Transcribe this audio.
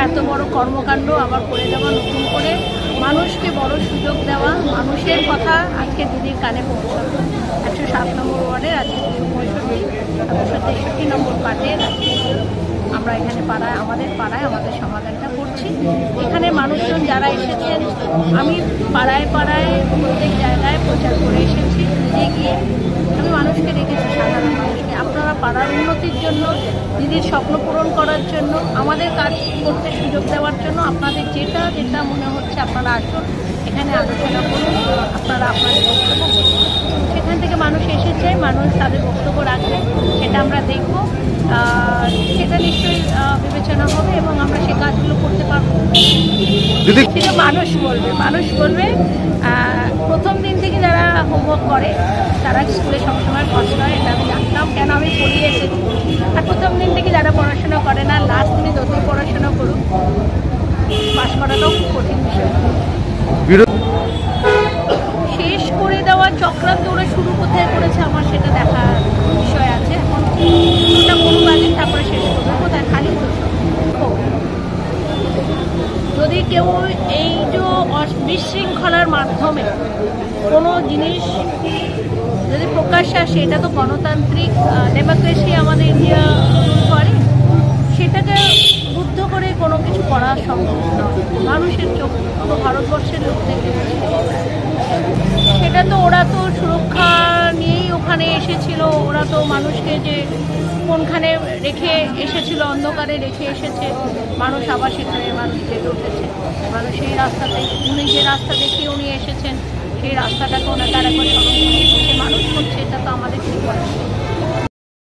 এত বড় কর্মকাণ্ড আবার করে দেওয়া, নতুন করে মানুষকে বড় সুযোগ দেওয়া, মানুষের কথা আজকে দিদির কানে পৌঁছানো। 107 নম্বর ওয়ার্ডের আজকে 263 নম্বর পার্টের আমরা এখানে পাড়ায় আমাদের সমাধানটা করছি। এখানে মানুষজন যারা এসেছেন, আমি পাড়ায় পাড়ায় প্রত্যেক জায়গায় প্রচার করে এসেছি। নিজে গিয়ে আমি মানুষকে রেখেছি, সাধারণ মানুষকে, আপনারা পাড়ার উন্নতির জন্য, দিদির স্বপ্ন পূরণ করার জন্য, আমাদের কাজ করতে সুযোগ দেওয়ার জন্য আপনাদের যেটা যেটা মনে হচ্ছে আপনারা আসুন, এখানে আলোচনা করুন, আপনারা আপনাদের বক্তব্য বলুন। সেখান থেকে মানুষ এসেছে, মানুষ তাদের বক্তব্য রাখবে, সেটা আমরা দেখব, সেটা নিশ্চয়ই বিবেচনা হবে এবং আমরা সে কাজগুলো করতে পারবো। সেটা মানুষ বলবে। প্রথম দিন থেকে যারা হোমওয়ার্ক করে তারা স্কুলে সবসময় কষ্ট হয়, এটা আমি জানতাম, কেন আমি পড়িয়ে এসেছি। আর প্রথম দিন থেকে যারা পড়াশোনা করে না, লাস্ট দিনে যতই পড়াশোনা করুক, পাশ করাটাও খুব কঠিন বিষয়। শেষ করে দেওয়ার চক্রান্ত ওরা শুরু কোথায় করেছে আমার সেটা দেখার বিষয় আছে। এখন ওটা কোনো কাজে তারপরে শেষ করবে কোথায়, খালি তো যদি কেউ এই যে বিশৃঙ্খলার মাধ্যমে কোনো জিনিস যদি প্রকাশ্যে আসে, এটা তো গণতান্ত্রিক ডেমোক্রেসি আমাদের ইন্ডিয়া করে, সেটাকে বুদ্ধ করে কোনো কিছু করা সম্ভব নয়। মানুষের চোখ পুরো ভারতবর্ষের লোক দেখে, সেটা তো ওরা তো সুরক্ষা নিয়েই ওখানে এসেছিল। ওরা তো মানুষকে যে কোনখানে রেখে এসেছিল, অন্ধকারে রেখে এসেছে, মানুষ আবার সেখানে মানুষ জেগে উঠেছে। মানুষ সেই রাস্তাতে, উনি যে রাস্তা দেখিয়ে উনি এসেছেন, সেই রাস্তাটাকে ওনাকে আর একবার স্মরণ করিয়ে মানুষ করছে, এটা তো আমাদের ঠিক